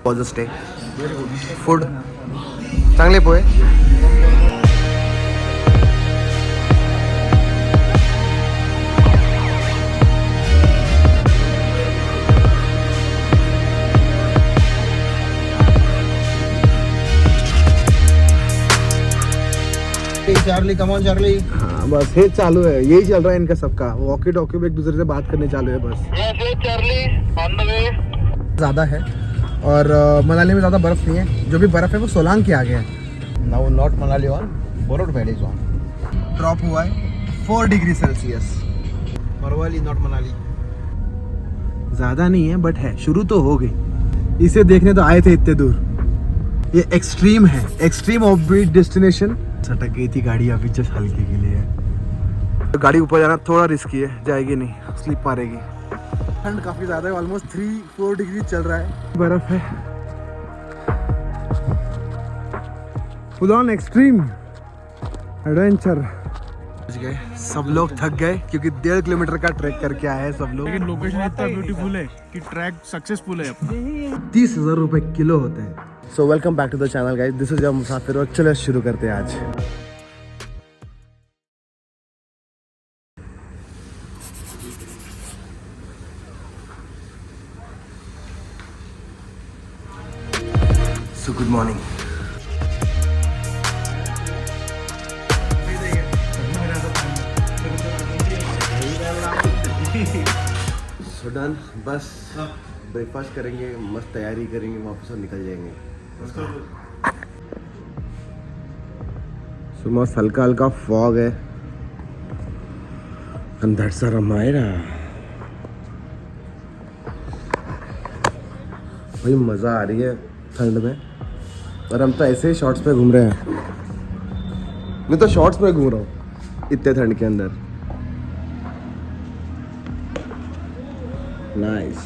Was the stay? Food चांगले pohe. Charlie, come on Charlie. हाँ बस हे चालू है, यही चल रहा है इनका सबका. वॉकी टॉकी में एक दूसरे से बात करने चालू है बस. ज़्यादा है और मनाली में ज़्यादा बर्फ़ नहीं है. जो भी बर्फ़ है वो सोलांग के आगे है. Now not Manali on, Barot valley is on. Drop हुआ है 4 डिग्री सेल्सियस. मरवाली नॉट मनाली. ज़्यादा नहीं है बट है, शुरू तो हो गई. इसे देखने तो आए थे इतने दूर. ये एक्सट्रीम है, एक्सट्रीम ऑफबीट डेस्टिनेशन. सटक गई थी गाड़ी अभी जस्ट हल्के के लिए. गाड़ी ऊपर जाना थोड़ा रिस्की है, जाएगी नहीं, स्लिप मारेगी. ठंड काफ़ी ज़्यादा है, ऑलमोस्ट 3-4 डिग्री चल रहा है. बर्फ़ है, फुल ऑन एक्सट्रीम एडवेंचर. गए सब लोग थक गए क्योंकि 1.5 किलोमीटर का ट्रैक करके आए हैं सब लोग. लेकिन लोकेशन इतना ब्यूटीफुल है कि ट्रैक सक्सेसफुल है अपना. 30,000 रुपए किलो होते हैं. So welcome back to the channel guys, this is your मुसाफिर. और चलो शुरू करते हैं आज. So good morning. So done, बस ब्रेकफास्ट करेंगे, मस्त तैयारी करेंगे, वापस और निकल जाएंगे. सो मस्त हल्का हल्का फॉग है, अंदर सा रमायरा. भाई मज़ा आ रही है ठंड में. और हम तो ऐसे ही शॉर्ट्स पे घूम रहे हैं. मैं तो शॉर्ट्स में घूम रहा हूँ इतने ठंड के अंदर. नाइस.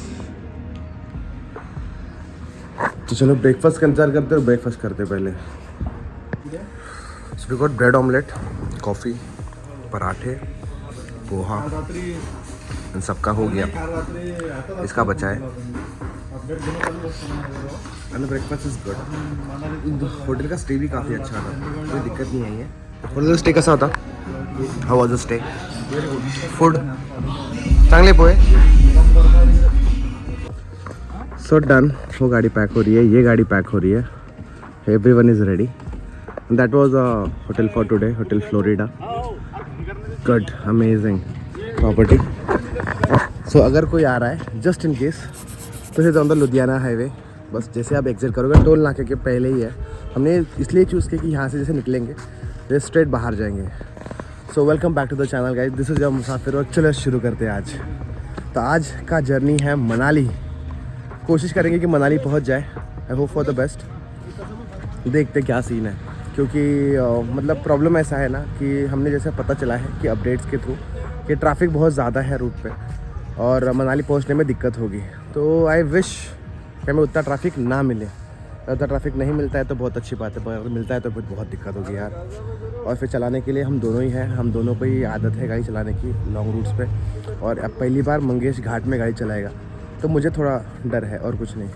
तो चलो ब्रेकफास्ट का इंतजार करते हैं. ब्रेकफास्ट करते पहले. So we got bread omelette, coffee, पराठे, पोहा, इन सबका हो गया. इसका बचा है. And breakfast is good. Hotel का स्टे भी काफ़ी अच्छा था, कोई दिक्कत नहीं आई है. होटल का स्टे कैसा था? How was the stay? Food चांगले पोहे. So done. वो गाड़ी पैक हो रही है, ये गाड़ी पैक हो रही है. Everyone is ready. That was a hotel for today, hotel Florida. Good, amazing property. So अगर कोई आ रहा है जस्ट इन केस, तो ये ऑन द लुधियाना हाईवे. बस जैसे आप एग्जिट करोगे टोल नाके के पहले ही है. हमने इसलिए चूज़ किया कि यहाँ से जैसे निकलेंगे तो स्ट्रेट बाहर जाएंगे. So welcome back to the channel guys, this is your मुसाफिर. और चलो शुरू करते हैं आज. तो आज का जर्नी है मनाली. कोशिश करेंगे कि मनाली पहुंच जाए. I hope for the best. देखते क्या सीन है, क्योंकि मतलब प्रॉब्लम ऐसा है ना कि हमने जैसे पता चला है कि अपडेट्स के थ्रू कि ट्रैफिक बहुत ज़्यादा है रूट पे और मनाली पहुंचने में दिक्कत होगी. तो आई विश कि हमें उतना ट्रैफिक ना मिले. उतना ट्रैफिक नहीं मिलता है तो बहुत अच्छी बात है, पर अगर मिलता है तो फिर बहुत दिक्कत होगी यार. और फिर चलाने के लिए हम दोनों ही हैं, हम दोनों को ही आदत है गाड़ी चलाने की लॉन्ग रूट्स पे. और अब पहली बार मंगेश घाट में गाड़ी चलाएगा तो मुझे थोड़ा डर है और कुछ नहीं.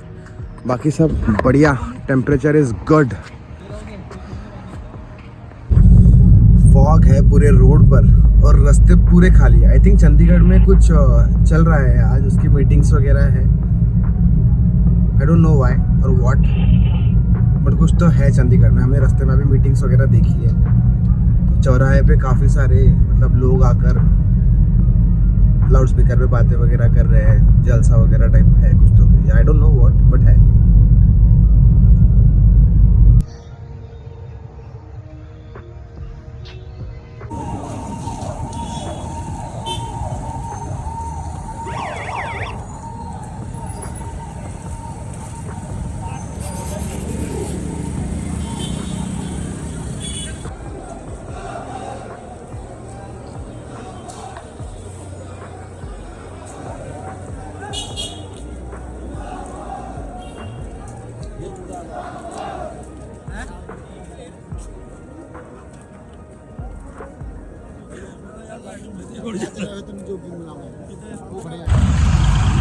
बाकी सब बढ़िया. Temperature is good. फॉग है पूरे रोड पर और रास्ते पूरे खाली है. आई थिंक चंडीगढ़ में कुछ चल रहा है आज, उसकी मीटिंग्स वगैरह है. आई डोंट नो व्हाई और व्हाट, बट कुछ तो है चंडीगढ़ में. हमने रास्ते में अभी मीटिंग्स वगैरह देखी है. तो चौराहे पे काफ़ी सारे मतलब लोग आकर लाउड स्पीकर पे बातें वगैरह कर रहे हैं. जलसा वगैरह टाइप है कुछ तो. I don't know what but है.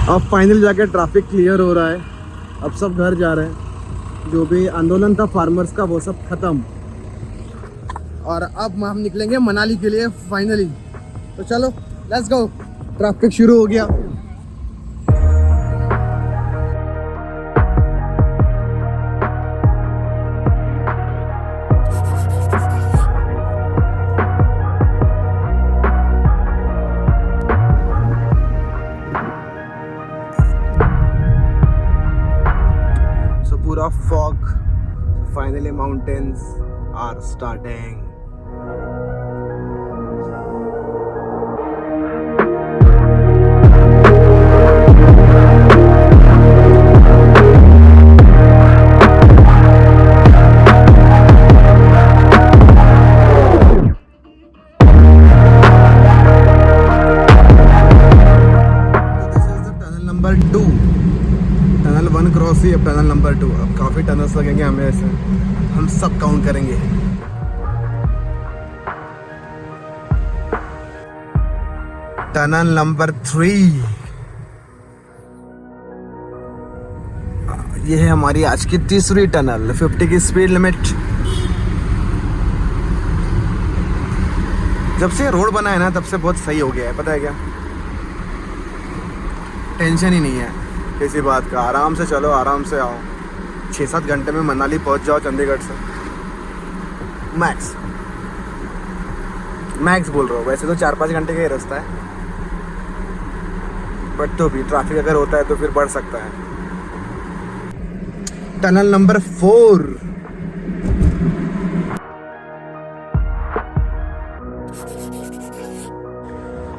अब फाइनल जाके ट्रैफिक क्लियर हो रहा है. अब सब घर जा रहे हैं, जो भी आंदोलन था फार्मर्स का वो सब खत्म, और अब हम निकलेंगे मनाली के लिए फाइनली। तो चलो लेट्स गो, ट्रैफिक शुरू हो गया। पूरा fog, finally mountains are starting. Tunnel 1 cross ही, अब टनल नंबर 2। अब काफ़ी टनल्स लगेंगे हमें ऐसे, हम सब काउंट करेंगे। टनल नंबर 3, ये है हमारी आज की तीसरी टनल। 50 की स्पीड लिमिट। जब से रोड बना है ना तब से बहुत सही हो गया है, पता है क्या, टेंशन ही नहीं है किसी बात का। आराम से चलो, आराम से आओ। 6-7 घंटे में मनाली पहुंच जाओ चंडीगढ़ से, मैक्स बोल रहा हूँ। वैसे तो 4-5 घंटे का ही रास्ता है, बट तो भी ट्रैफिक अगर होता है तो फिर बढ़ सकता है। Tunnel number 4।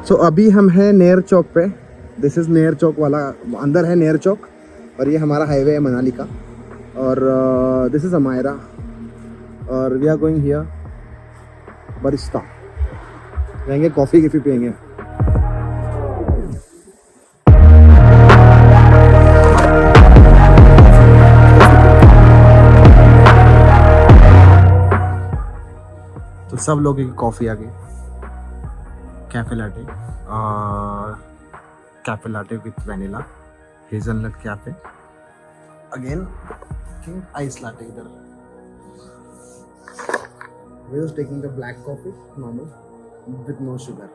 सो अभी हम हैं नेर चौक पे। दिस इज़ नेर चौक वाला, अंदर है नेर चौक, और ये हमारा हाईवे है मनाली का। और दिस इज़ अमायरा, और we are going here Barista. रहेंगे, कॉफ़ी किफ़ी पियेंगे। तो सब लोग की कॉफ़ी आ गई, कैफे लाटे, और cafe latte with vanilla, hazelnut cafe, again ice latte इधर। We was taking the black coffee, normal, with no sugar.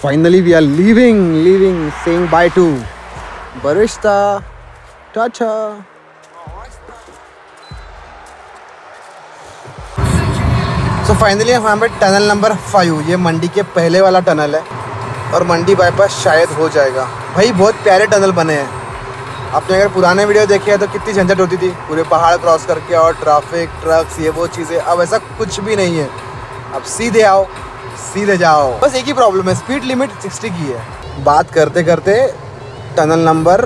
Finally we are leaving, saying bye to Barista. Tata. So finally हम tunnel number 5। ये मंडी के पहले वाला tunnel है, और मंडी bypass शायद हो जाएगा। भाई बहुत प्यारे टनल बने हैं। आपने अगर पुराने वीडियो देखे हैं तो कितनी झंझट होती थी, पूरे पहाड़ क्रॉस करके, और ट्रैफिक, ट्रक्स, ये वो चीज़ें। अब ऐसा कुछ भी नहीं है, अब सीधे आओ सीधे जाओ। बस एक ही प्रॉब्लम है, स्पीड लिमिट 60 की है। बात करते करते टनल नंबर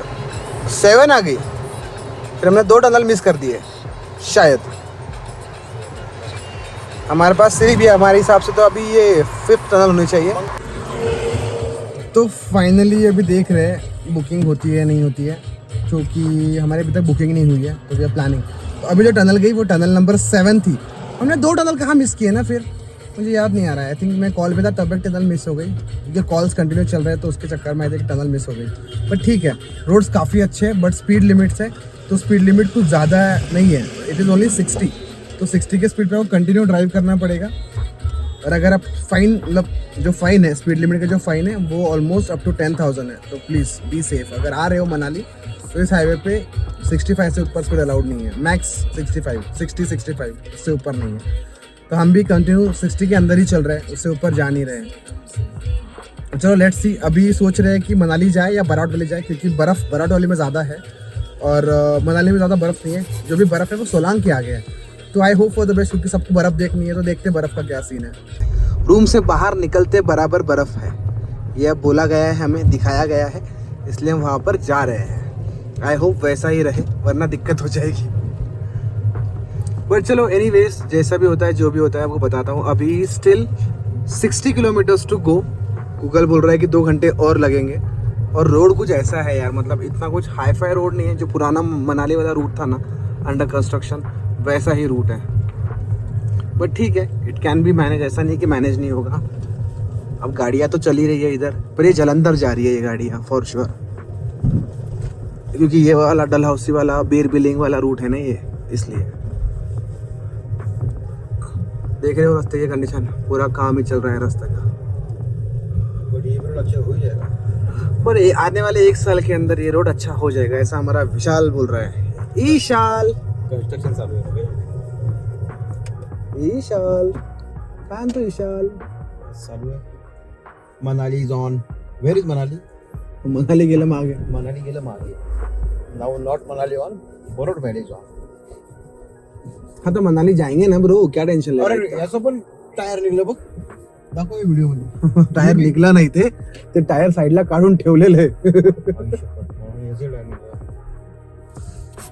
7 आ गई, फिर हमने 2 टनल मिस कर दिए शायद। हमारे पास सिर्फ भी हमारे हिसाब से तो अभी ये 5th टनल होनी चाहिए। तो फाइनली अभी देख रहे हैं बुकिंग होती है नहीं होती है, क्योंकि हमारे अभी तक बुकिंग नहीं हुई है, तो वी आर प्लानिंग। तो अभी जो टनल गई वो टनल नंबर 7 थी। हमने 2 टनल कहाँ मिस किए ना, फिर मुझे याद नहीं आ रहा है। आई थिंक मैं कॉल पे था तब एक टनल मिस हो गई, क्योंकि कॉल्स कंटिन्यू चल रहे हैं, तो उसके चक्कर में आई थिंक टनल मिस हो गई। बट ठीक है, रोड्स काफ़ी अच्छे हैं, बट स्पीड लिमिट्स है, तो स्पीड लिमिट कुछ ज़्यादा नहीं है, इट इज़ ओनली 60। तो 60 के स्पीड पे वो कंटिन्यू ड्राइव करना पड़ेगा। और अगर आप फाइन, मतलब जो फ़ाइन है, स्पीड लिमिट का जो फ़ाइन है वो ऑलमोस्ट अप टू 10,000 है। तो प्लीज़ बी सेफ। अगर आ रहे हो मनाली तो इस हाईवे पे 65 से ऊपर स्पीड अलाउड नहीं है, मैक्स 65 इससे ऊपर नहीं है। तो हम भी कंटिन्यू 60 के अंदर ही चल रहे हैं, उससे ऊपर जा नहीं रहे हैं। चलो लेट्स सी। अभी सोच रहे हैं कि मनाली जाए या बराट वैली जाए, क्योंकि बर्फ़ बराट वैली में ज़्यादा है, और मनाली में ज़्यादा बर्फ़ नहीं है। जो भी बर्फ़ है वो सोलांग के आगे है। तो I hope for the best, क्योंकि सबको बर्फ़ देखनी है, तो देखते हैं बर्फ़ का क्या सीन है। रूम से बाहर निकलते बराबर बर्फ़ है, यह बोला गया है, हमें दिखाया गया है, इसलिए हम वहाँ पर जा रहे हैं। आई होप वैसा ही रहे, वरना दिक्कत हो जाएगी। बट चलो एनीवेज, जैसा भी होता है, जो भी होता है आपको बताता हूँ। अभी still 60 kilometres to go. Google बोल रहा है कि 2 घंटे और लगेंगे। और रोड कुछ ऐसा है यार, मतलब इतना कुछ हाई फाई रोड नहीं है। जो पुराना मनाली वाला रूट था ना अंडर कंस्ट्रक्शन, वैसा ही रूट है। बट ठीक है, इट कैन बी मैनेज, ऐसा नहीं कि मैनेज नहीं होगा। अब गाड़ियाँ तो चल ही रही है इधर, पर ये जलंधर जा रही है ये गाड़ियाँ फॉर श्योर, क्योंकि ये वाला डलहौसी वाला बीर बिलिंग वाला रूट है ना ये, इसलिए। देख रहे हो रास्ते की कंडीशन, पूरा काम ही चल रहा है रास्ते का। बट ये रोड अच्छा हो जाएगा। पर आने वाले 1 साल के अंदर ये रोड अच्छा हो जाएगा, ऐसा हमारा विशाल बोल रहा है। ईशाल कंस्ट्रक्शन चालू है। ईशाल कहाँ तो ईशाल चालू है। Manali is on. Where is Manali? Manali गेला मागे। मनाली गेलं मागे. नाउ नॉट मनाली ऑन, बोरोड व्हॅली इज ऑन. हाँ तो मनाली जाएंगे ना ब्रो, क्या टेंशन ले अरे याचं पण टायर निघलं बघ, दाखव व्हिडिओ मध्ये. टायर निघला नाही, ते टायर साईडला काढून ठेवलेले.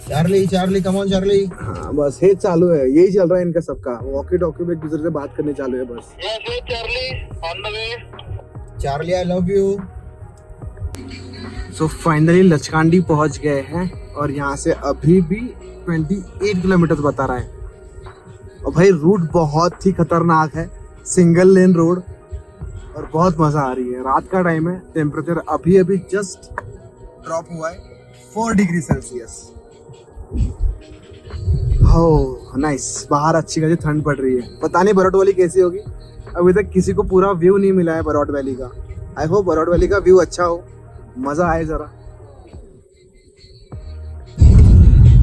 Charlie Charlie come on Charlie. हाँ बस हे चालू है, यही चल रहा है इनका सबका। वॉकी टॉकी में एक दूसरे से बात करने चालू है बस। Charlie I love you. So finally लचकांडी पहुंच गए हैं और यहाँ से अभी भी 28 किलोमीटर बता रहा है। और भाई रूट बहुत ही खतरनाक है, सिंगल लेन रोड, और बहुत मजा आ रही है। रात का टाइम है, टेम्परेचर अभी अभी जस्ट ड्रॉप हुआ है 4 डिग्री सेल्सियस। हो नाइस, बाहर अच्छी खासी ठंड पड़ रही है। पता नहीं बरौट वैली कैसी होगी, अभी तक किसी को पूरा व्यू नहीं मिला है बरौट वैली का। आई होप बरौट वैली का व्यू अच्छा हो, मजा आए जरा।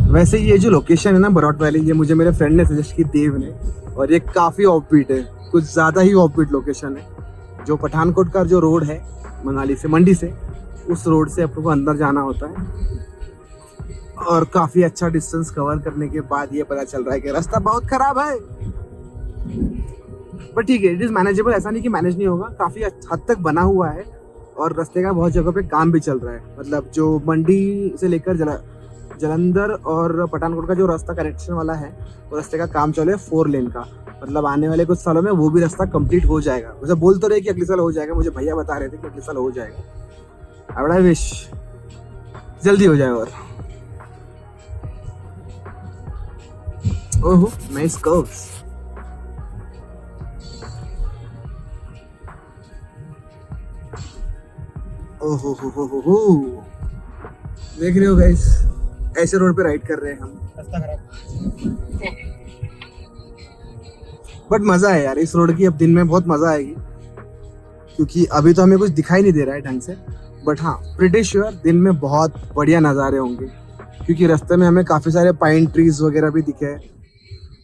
वैसे ये जो लोकेशन है ना बरौट वैली, ये मुझे मेरे फ्रेंड ने सजेस्ट की, देव ने, और ये काफ़ी ऑफबीट है, कुछ ज़्यादा ही ऑफबीट लोकेशन है। जो पठानकोट का जो रोड है मनाली से, मंडी से, उस रोड से अपन को अंदर जाना होता है। और काफ़ी अच्छा डिस्टेंस कवर करने के बाद ये पता चल रहा है कि रास्ता बहुत खराब है, पर ठीक है, इट इज़ मैनेजेबल। ऐसा नहीं कि मैनेज नहीं होगा, काफ़ी हद तक बना हुआ है और रास्ते का बहुत जगह पे काम भी चल रहा है। मतलब जो मंडी से लेकर जलंधर और पठानकोट का जो रास्ता कनेक्शन वाला है, वो रास्ते का काम चल रहा है 4 लेन का। मतलब आने वाले कुछ सालों में वो भी रास्ता कंप्लीट हो जाएगा। वैसे बोल तो रहे कि अगले साल हो जाएगा, मुझे भैया बता रहे थे कि अगले साल हो जाएगा। आई वुड विश जल्दी हो जाए। और ओहो नाइस कर्व्स। ओहो हो, देख रहे हो गाइस, ऐसे रोड पे राइड कर रहे हैं हम। रास्ता खराब. बट मजा है यार इस रोड की, अब दिन में बहुत मजा आएगी, क्योंकि अभी तो हमें कुछ दिखाई नहीं दे रहा है ढंग से। बट हाँ, प्रिटी श्योर दिन में बहुत बढ़िया नज़ारे होंगे, क्योंकि रास्ते में हमें काफ़ी सारे पाइन ट्रीज वगैरह भी दिखे,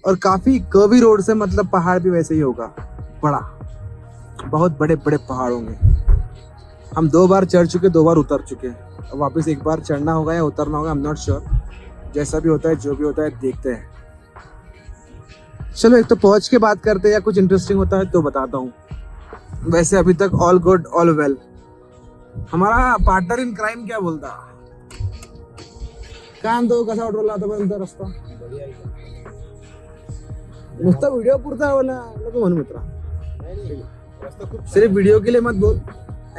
और काफ़ी कर्वी रोड से, मतलब पहाड़ भी वैसे ही होगा, बड़ा, बहुत बड़े बड़े पहाड़ होंगे। हम 2 बार चढ़ चुके, 2 बार उतर चुके हैं। अब वापस एक बार चढ़ना होगा या उतरना होगा, आई एम नॉट श्योर। जैसा भी होता है, जो भी होता है, देखते हैं। चलो एक तो पहुंच के बात करते हैं, या कुछ इंटरेस्टिंग होता है तो बताता हूँ। वैसे अभी तक ऑल गुड ऑल वेल। हमारा पार्टनर इन क्राइम क्या बोलता, कान तो कसा ऑर्डर लाता पर्यंत रस्ता नुसता व्हिडिओ पुरता बोला नको म्हणू मित्रा, सिर्फ वीडियो के लिए मत बोल,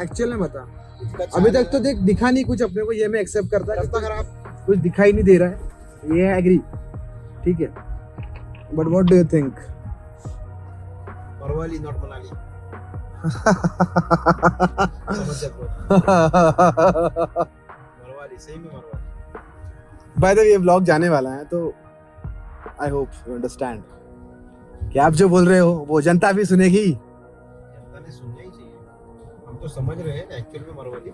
एक्चुअल में बता। अभी तक तो देख दिखा नहीं कुछ अपने को, ये मैं एक्सेप्ट करता है, रास्ता खराब कुछ दिखाई नहीं दे रहा है, ये है एग्री, ठीक है। But what do you think? Marwari not Manali. Marwari सही में मरवाली. बाय द वे ये व्लॉग जाने वाला है, तो आई होप यू अंडरस्टैंड कि आप जो बोल रहे हो वो जनता भी सुनेगी। जनता ने सुनना ही चाहिए, हम तो समझ रहे हैं एक्चुअल में मरवाली.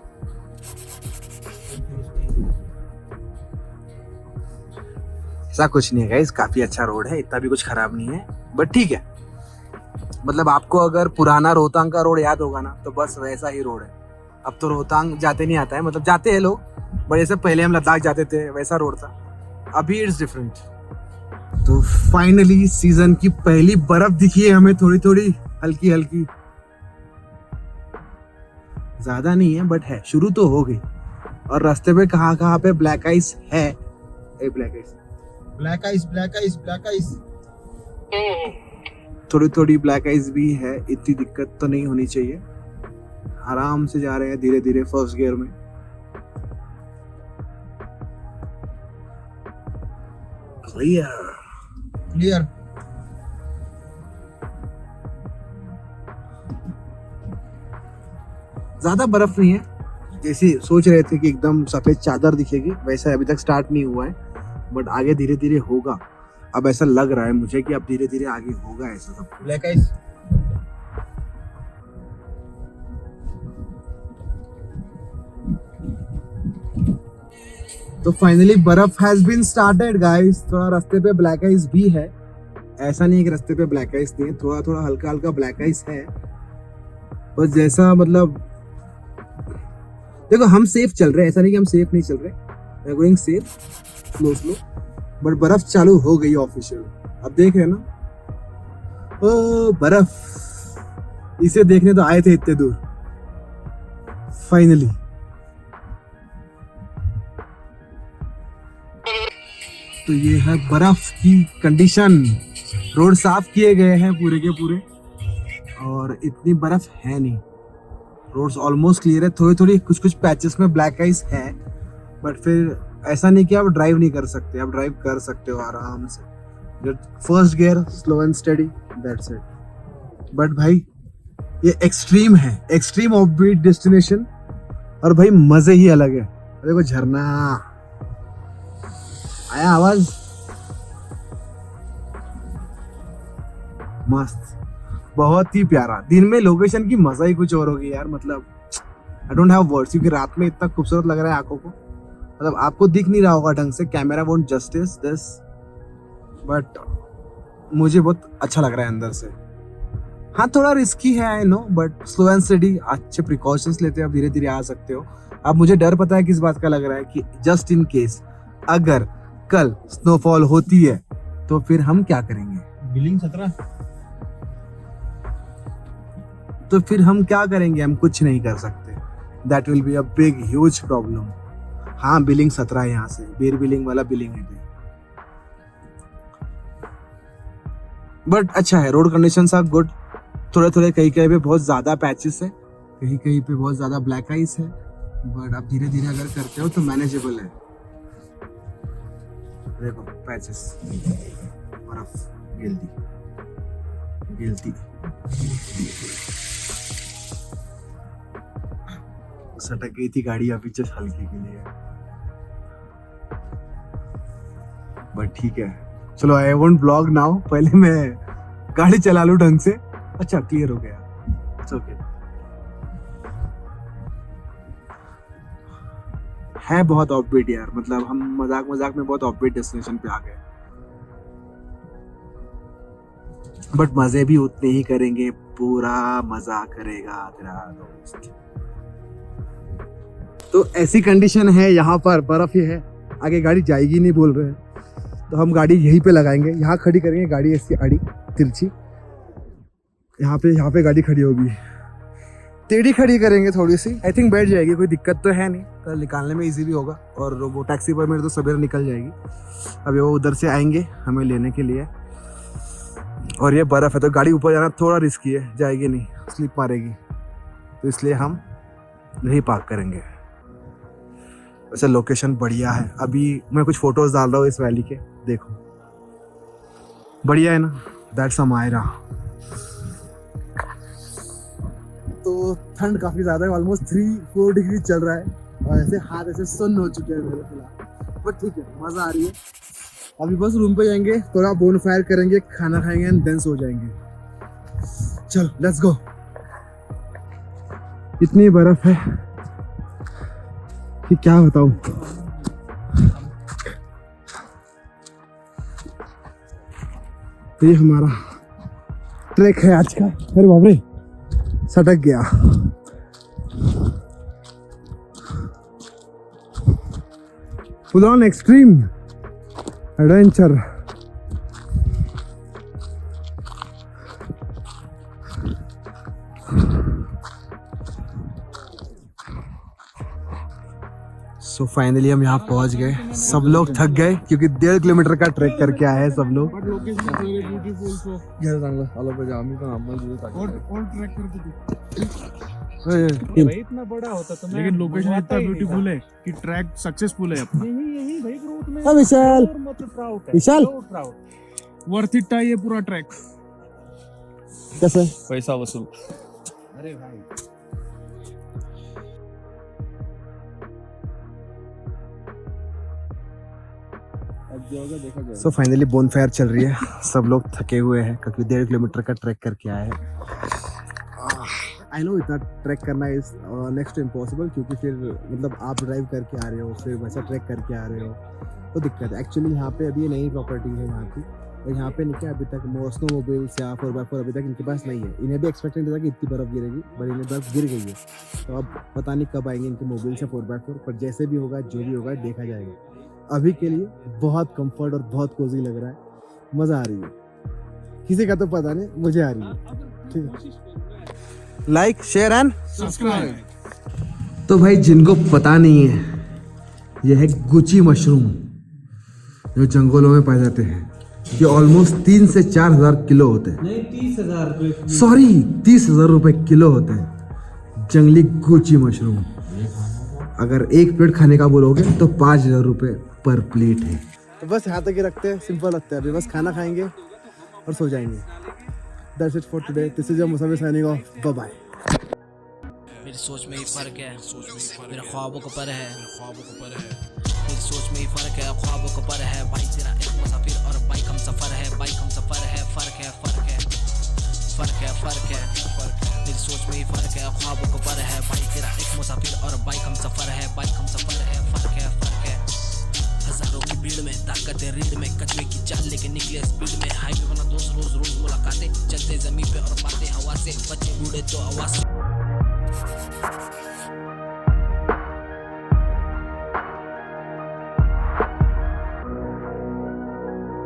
ऐसा कुछ नहीं है गाइस, काफी अच्छा रोड है, इतना भी कुछ खराब नहीं है, बट ठीक है। मतलब आपको अगर पुराना रोहतांग का रोड याद होगा ना, तो बस वैसा ही रोड है। अब तो रोहतांग जाते नहीं आता है, मतलब जाते हैं लोग, बट जैसे पहले हम लद्दाख जाते थे वैसा रोड था, अभी इट्स डिफरेंट। तो फाइनली सीजन की पहली बर्फ दिखी है हमें, थोड़ी थोड़ी हल्की हल्की, ज्यादा नहीं है बट है, शुरू तो हो गई। और रास्ते पे कहाँ कहाँ पे ब्लैक आइस है, black ice, black ice, black ice, black ice. थोड़ी थोड़ी ब्लैक आइस भी है, इतनी दिक्कत तो नहीं होनी चाहिए। आराम से जा रहे हैं धीरे धीरे फर्स्ट गियर में। क्लियर। ज्यादा बर्फ नहीं है, जैसे सोच रहे थे कि एकदम सफेद चादर दिखेगी वैसा अभी तक स्टार्ट नहीं हुआ है, बट आगे धीरे धीरे होगा। अब ऐसा लग रहा है मुझे कि अब धीरे धीरे आगे होगा ऐसा सब। ब्लैक आइस तो फाइनली बर्फ हैज बीन स्टार्टेड गाइस। थोड़ा रास्ते पे ब्लैक आइस भी है, ऐसा नहीं है कि रास्ते पे ब्लैक आइस नहीं है, थोड़ा थोड़ा हल्का हल्का ब्लैक आइस है। बस जैसा मतलब देखो हम सेफ चल रहे हैं, ऐसा नहीं कि हम सेफ नहीं चल रहे, we are going safe slow slow, but बर्फ चालू हो गई ऑफिशियल। अब देख रहे हैं ना, ओ बर्फ, इसे देखने तो आए थे इतने दूर। फाइनली तो ये है बर्फ की कंडीशन। रोड साफ किए गए हैं पूरे के पूरे, और इतनी बर्फ है नहीं, रोड्स ऑलमोस्ट क्लियर है। थोड़ी थोड़ी कुछ कुछ पैचेस में ब्लैक आइस है, बट फिर ऐसा नहीं कि आप ड्राइव नहीं कर सकते, आप ड्राइव कर सकते हो आराम से। First gear slow and steady, that's it. But भाई ये एक्सट्रीम है, एक्सट्रीम ऑफबीट डेस्टिनेशन, और भाई मजे ही अलग है। देखो झरना आया, आवाज मस्त, बहुत ही प्यारा। दिन में लोकेशन की मजा ही कुछ और होगी यार, मतलब आई डोंट हैव वर्ड्स, क्योंकि रात में इतना खूबसूरत लग रहा है आंखों को, मतलब आपको दिख नहीं रहा होगा ढंग से, camera won't justice this, but मुझे बहुत अच्छा लग रहा है अंदर से। हाँ थोड़ा रिस्की है I know, but slow and study, अच्छे प्रिकॉशंस लेते हो, आप धीरे धीरे आ सकते हो। अब मुझे डर पता है किस बात का लग रहा है, कि जस्ट इन केस अगर कल स्नोफॉल होती है तो फिर हम क्या करेंगे। बिलिंग 17 तो फिर हम क्या करेंगे, हम कुछ नहीं कर सकते। That will be a big huge problem. हाँ बिलिंग 17 यहाँ से बेर बिलिंग वाला बिलिंग है, बट अच्छा है, रोड कंडीशंस आर गुड। थोड़े थोड़े कहीं कहीं पे बहुत ज्यादा पैचेस है, कहीं कहीं पे बहुत ज्यादा ब्लैक आइस है, बट आप धीरे धीरे अगर करते हो तो मैनेजेबल है। देखो पैचेस, बर्फ गिलती गिलती, सटक गई थी गाड़ी अभी जस्ट हल्के के लिए, बट ठीक है चलो। आई वोंट ब्लॉग नाउ, पहले मैं गाड़ी चला लूं ढंग से। अच्छा क्लियर हो गया, इट्स ओके। है बहुत ऑफबीट यार, मतलब हम मजाक मजाक में बहुत ऑफबीट डेस्टिनेशन पे आ गए, बट मजे भी उतने ही करेंगे, पूरा मजा करेगा तेरा दोस्त। तो ऐसी कंडीशन है यहाँ पर, बर्फ ही है, आगे गाड़ी जाएगी नहीं बोल रहे हैं, तो हम गाड़ी यहीं पे लगाएंगे, यहाँ खड़ी करेंगे गाड़ी, ऐसी आड़ी तिरछी, यहाँ पे गाड़ी खड़ी होगी, टेढ़ी खड़ी करेंगे थोड़ी सी, आई थिंक बैठ जाएगी, कोई दिक्कत तो है नहीं, तो निकालने में इजी भी होगा। और वो टैक्सी पर मेरे तो सवेरे निकल जाएगी। अभी वो उधर से आएंगे हमें लेने के लिए, और ये बर्फ़ है तो गाड़ी ऊपर जाना थोड़ा रिस्की है, जाएगी नहीं, स्लिप मारेगी, तो इसलिए हम यही पार्क करेंगे। वैसे लोकेशन बढ़िया है, अभी मैं कुछ फोटोज डाल रहा हूँ इस वैली के, देखो बढ़िया है ना, दैट्स मायरा। तो ठंड काफ़ी ज़्यादा है, ऑलमोस्ट 3-4 डिग्री चल रहा है, और ऐसे हाथ ऐसे सुन्न हो चुके हैं मेरे फिलहाल, बट ठीक है मज़ा आ रही है। अभी बस रूम पे जाएंगे, थोड़ा बोन फायर करेंगे, खाना खाएंगे एंड देन सो जाएंगे। चलो लेट्स गो। इतनी बर्फ है कि क्या बताऊं। तो ये हमारा ट्रैक है आज का। अरे बाप रे सटक गया। Full on extreme adventure. So finally हम यहाँ पहुँच गए। सब लोग थक गए क्योंकि 1.5 किलोमीटर का ट्रैक करके आए हैं सब लोग। भाई इतना बड़ा होता तो लेकिन लोकेशन इतना ब्यूटीफुल है कि ट्रैक सक्सेसफुल है अपना। यही भाई ग्रोथ में हाँ, विशाल विशाल वर्थ इट था ये पूरा ट्रैक। कैसे पैसा वसूल। अरे भाई सो फाइनली बोनफायर चल रही है। सब लोग थके हुए हैं क्योंकि 1.5 किलोमीटर का ट्रैक करके आए हैं। आई नो इतना ट्रैक करना इज नेक्स्ट टू इम्पॉसिबल, क्योंकि फिर मतलब आप ड्राइव करके आ रहे हो फिर वैसा ट्रैक करके आ रहे हो तो दिक्कत है। एक्चुअली यहाँ पे अभी नई प्रॉपर्टी है यहाँ की, और यहाँ पे नहीं क्या अभी तक स्नो मोबाइल्स या 4x4 अभी तक इनके पास नहीं है। इन्हें भी एक्सपेक्ट नहीं था कि इतनी बर्फ़ गिरेगी, बट इन्हें बर्फ़ गिर गई है। तो अब पता नहीं कब आएंगे इनके मोबाइल से 4x4, पर जैसे भी होगा जो भी होगा देखा जाएगा। अभी के लिए बहुत कंफर्ट और बहुत कोजी लग रहा है, मज़ा आ रही है। किसी का तो पता नहीं, मुझे आ रही है। ठीक है, लाइक शेयर एंड सब्सक्राइब। तो भाई जिनको पता नहीं है, यह है गुची मशरूम जो जंगलों में पाए जाते हैं। ये ऑलमोस्ट 3 से 4 हज़ार किलो होते हैं। नहीं 30,000 रुपए। सॉरी 30,000 रुपए किलो होते हैं जंगली गुची मशरूम। अगर एक प्लेट खाने का बोलोगे तो 5,000 रुपए पर प्लेट है। तो बस यहाँ तक ही रखते हैं, सिंपल रखते हैं। अभी बस खाना खाएंगे और सो जाएंगे। That's it for today. This is your Musafi signing off. Bye bye. मेरी सोच में ही फर्क है, मेरे ख्वाबों को पर है, मेरी सोच में ही फर्क है, ख्वाबों को पर है। बाइक तेरा एक मुसाफिर और बाइक हम सफर है, बाइक हम सफर है। फर्क है, फर्क है, फर्क है, फर्क है, मेरी सोच में ही फर्क है, ख्वाबों को पर है। बाइक तेरा एक मुसाफिर और बाइक हम सफर है, बाइक हम सफर है। फर्क है, फर्क है, हजारों की भीड़ में ताकत है रीढ़ में, कचरे की चाल लेके निकले स्पीड में। हाईवे बना दोस्त, रोज रोज मुलाकातें, चलते जमीन पे और बातें हवा से, बच्चे बूढ़े तो आवाज से।